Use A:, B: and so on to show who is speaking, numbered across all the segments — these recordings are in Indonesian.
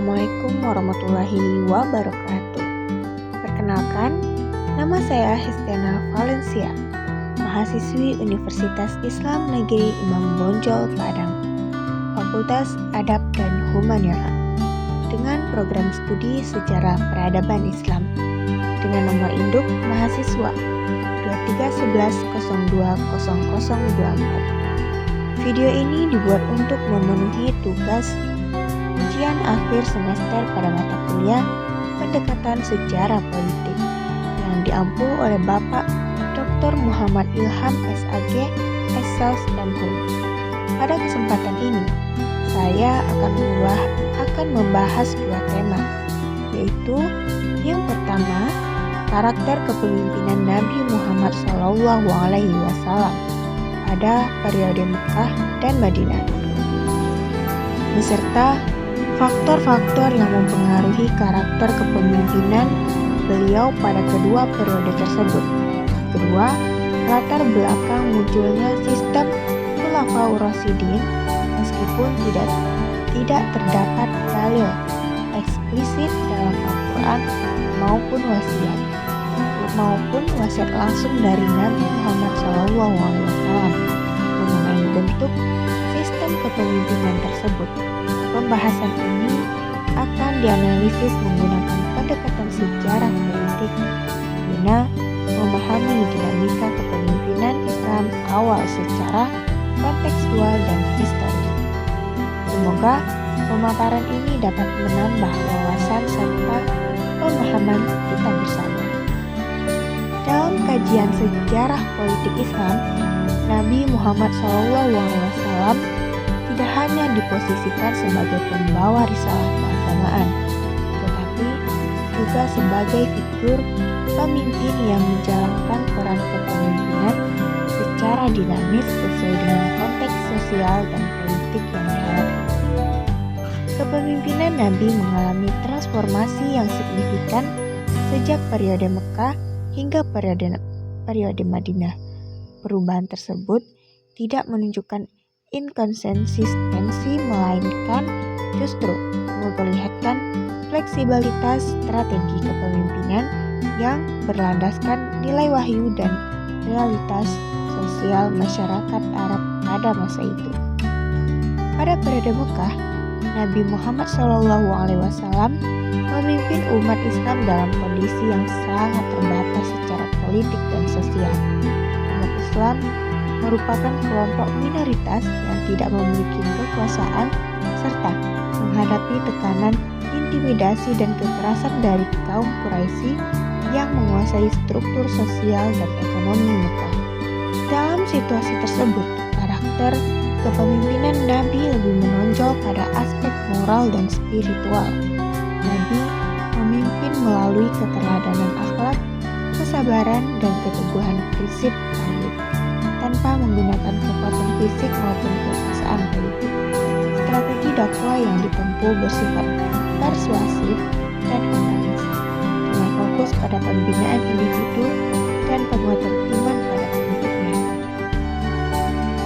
A: Assalamualaikum warahmatullahi wabarakatuh. Perkenalkan, nama saya Hestiana Valencia, mahasiswi Universitas Islam Negeri Imam Bonjol Padang, Fakultas Adab dan Humaniora, dengan program studi Sejarah Peradaban Islam, dengan nomor induk mahasiswa 2311020024. Video ini dibuat untuk memenuhi tugas ujian akhir semester pada mata kuliah Pendekatan Sejarah Politik yang diampu oleh Bapak Dr. Muhammad Ilham SAG, Sos MHum. Pada kesempatan ini, saya akan membahas dua tema, yaitu yang pertama, karakter kepemimpinan Nabi Muhammad SAW pada periode Mekah dan Madinah, beserta faktor-faktor yang mempengaruhi karakter kepemimpinan beliau pada kedua periode tersebut. Kedua, latar belakang munculnya sistem Khulafaur Rasyidin meskipun tidak terdapat dalil eksplisit dalam Al-Quran maupun wasiat langsung dari Nabi Muhammad SAW mengenai bentuk sistem kepemimpinan tersebut. Pembahasan ini akan dianalisis menggunakan pendekatan sejarah politik guna memahami dinamika kepemimpinan Islam awal secara kontekstual dan historis. Semoga pemaparan ini dapat menambah wawasan serta pemahaman kita bersama. Dalam kajian sejarah politik Islam, Nabi Muhammad SAW tidak hanya diposisikan sebagai pembawa risalah keagamaan, tetapi juga sebagai figur pemimpin yang menjalankan peran kepemimpinan secara dinamis sesuai dengan konteks sosial dan politik yang dihadapi. Kepemimpinan Nabi mengalami transformasi yang signifikan sejak periode Mekah hingga periode Madinah. Perubahan tersebut tidak menunjukkan inkonsistensi, melainkan justru memperlihatkan fleksibilitas strategi kepemimpinan yang berlandaskan nilai wahyu dan realitas sosial masyarakat Arab pada masa itu. Pada periode Mekah, Nabi Muhammad SAW memimpin umat Islam dalam kondisi yang sangat terbatas secara politik dan sosial. Umat Islam merupakan kelompok minoritas yang tidak memiliki kekuasaan serta menghadapi tekanan, intimidasi dan kekerasan dari kaum Quraisy yang menguasai struktur sosial dan ekonomi Mekah. Dalam situasi tersebut, karakter kepemimpinan Nabi lebih menonjol pada aspek moral dan spiritual. Nabi memimpin melalui keteladanan akhlak, kesabaran dan keteguhan prinsip tauhid, tanpa menggunakan kekuatan fisik maupun kekuasaan politik. Strategi dakwah yang ditempuh bersifat persuasif dan humanis, dengan fokus pada pembinaan individu dan penguatan iman pada pengikutnya.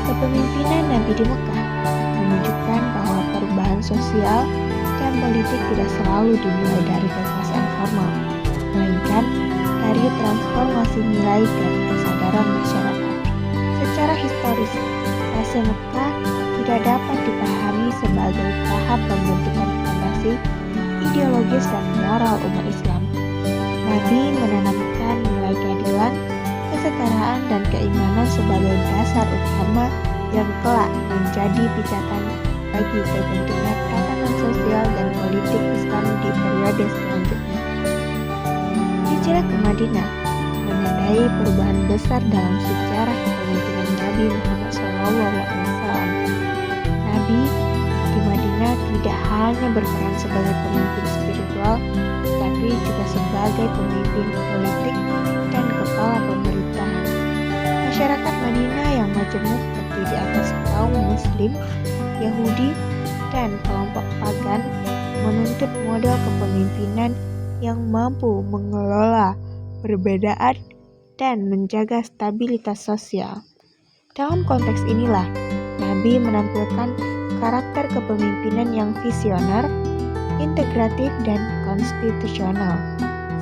A: Kepemimpinan Nabi di Mekah menunjukkan bahwa perubahan sosial dan politik tidak selalu dimulai dari kekuasaan formal, melainkan dari transformasi nilai dan kesadaran masyarakat. Secara historis, fase Mekah tidak dapat dipahami sebagai tahap pembentukan fondasi ideologis dan moral umat Islam. Nabi menanamkan nilai keadilan, kesetaraan, dan keimanan sebagai dasar utama yang kelak menjadi pijakan bagi terbentuknya tatanan sosial dan politik Islam di periode selanjutnya. Hijrah ke Madinah menandai perubahan besar dalam sejarah kepemimpinan Nabi Muhammad SAW. Nabi di Madinah tidak hanya berperan sebagai pemimpin spiritual, tetapi juga sebagai pemimpin politik dan kepala pemerintahan. Masyarakat Madinah yang majemuk terdiri atas kaum Muslim, Yahudi, dan kelompok pagan menuntut model kepemimpinan yang mampu mengelola perbedaan dan menjaga stabilitas sosial. Dalam konteks inilah, Nabi menampilkan karakter kepemimpinan yang visioner, integratif, dan konstitusional.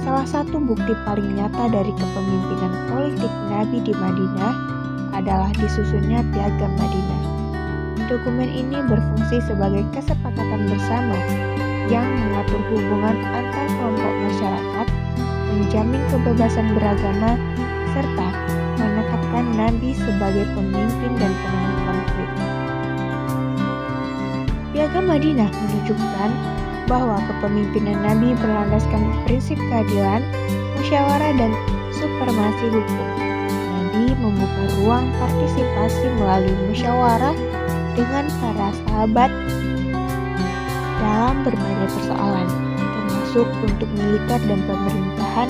A: Salah satu bukti paling nyata dari kepemimpinan politik Nabi di Madinah adalah disusunnya Piagam Madinah. Dokumen ini berfungsi sebagai kesepakatan bersama yang mengatur hubungan antar kelompok masyarakat, menjamin kebebasan beragama, serta menetapkan Nabi sebagai pemimpin dan penengah konflik. Piagam Madinah menunjukkan bahwa kepemimpinan Nabi berlandaskan prinsip keadilan, musyawarah, dan supremasi hukum. Nabi membuka ruang partisipasi melalui musyawarah dengan para sahabat dalam berbagai persoalan, termasuk untuk militer dan pemerintahan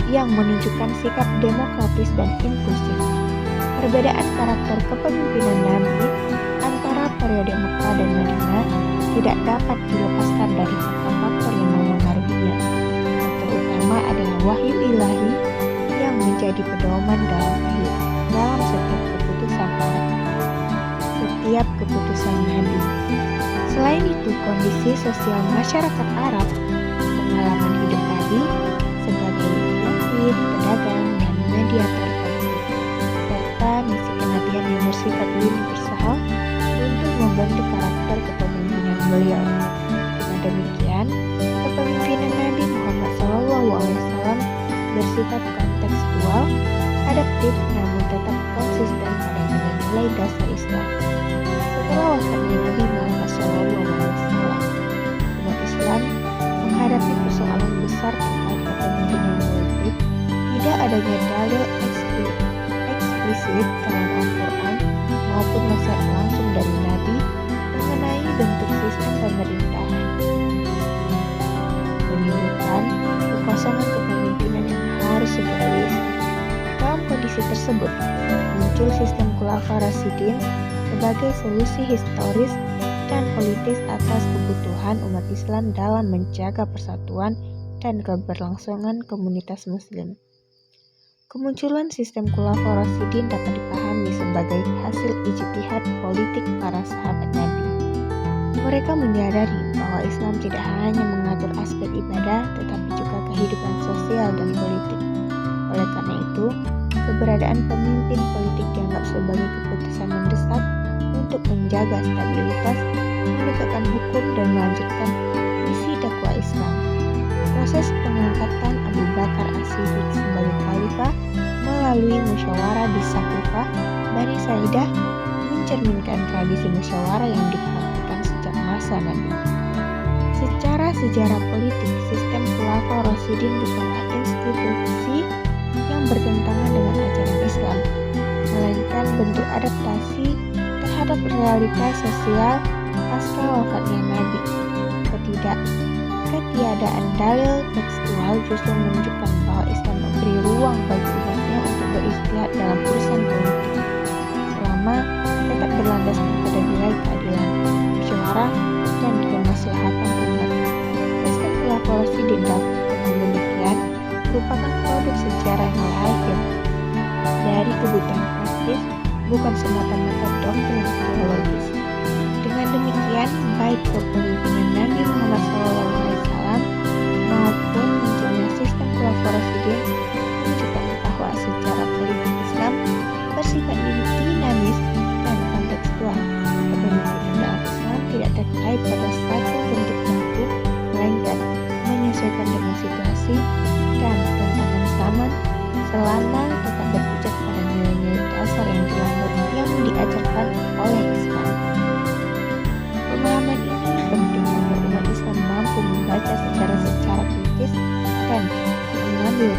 A: yang menunjukkan sikap demokratis dan inklusif. Perbedaan karakter kepemimpinan Nabi antara periode Mekah dan Madinah tidak dapat dilepaskan dari faktor-faktor yang memengaruhinya. Faktor utama adalah wahyu ilahi yang menjadi pedoman dalam setiap keputusan Nabi. Selain itu, kondisi sosial masyarakat Arab, pengalaman hidup Nabi sebagai pemimpin, pedagang, dan mediator konflik, serta misi kenabian yang bersifat universal untuk membentuk karakter kepemimpinan beliau. Dengan demikian, kepemimpinan Nabi Muhammad SAW bersifat kontekstual, adaptif, namun tetap konsisten pada nilai-nilai dasar Islam. Setelah wafatnya Nabi Muhammad SAW, umat Islam menghadapi persoalan besar terkait kepemimpinan politik. Tidak adanya dalil eksplisit dalam Al-Quran maupun nasihat langsung dari Nabi mengenai bentuk sistem pemerintahan, menunjukkan kekosongan kepemimpinan yang harus segera diisi. Dalam kondisi tersebut, muncul sistem Khulafaur Rasyidin sebagai solusi historis dan politis atas kebutuhan umat Islam dalam menjaga persatuan dan keberlangsungan komunitas Muslim. Kemunculan sistem Khulafaur Rasyidin dapat dipahami sebagai hasil ijtihad politik para sahabat Nabi. Mereka menyadari bahwa Islam tidak hanya mengatur aspek ibadah, tetapi juga kehidupan sosial dan politik. Oleh karena itu, keberadaan pemimpin politik dianggap sebagai keputusan mendesak untuk menjaga stabilitas, menegakkan hukum, dan melanjutkan misi dakwah Islam. Proses pengangkatan Abu Bakar As-Siddiq sebagai khalifah melalui musyawarah di Saqifah Bani Sa'idah mencerminkan tradisi musyawarah yang dipraktikkan sejak masa Nabi. Secara sejarah politik, sistem Khulafaur Rasyidin bukanlah institusi yang bertentangan dengan ajaran Islam, melainkan bentuk adaptasi terhadap realitas sosial pasca wafatnya Nabi. Ketiadaan dalil tekstual justru menunjukkan bahwa Islam memberi ruang bagi umatnya untuk beristihad dalam urusan politik, selama tetap berlandaskan pada nilai keadilan, musyawarah, dan kemaslahatan umat. Sistem Khulafaur Rasyidin dengan demikian merupakan produk sejarah yang lahir dari kebutuhan praktis, bukan semata-mata doktrin teologis. Dengan demikian, baik kepemimpinan Nabi Muhammad SAW maupun munculnya sistem Khulafaur Rasyidin menunjukkan bahwa secara politik Islam bersifat dinamis dan kontekstual. Kepemimpinan dalam Islam tidak terkait pada satu bentuk baku, melainkan menyesuaikan dengan situasi dan tantangan zaman, selama tetap berpijak pada nilai-nilai dasar yang diajarkan oleh Islam. Pemahaman ini penting agar umat Islam mampu membaca secara kritis dan mengambil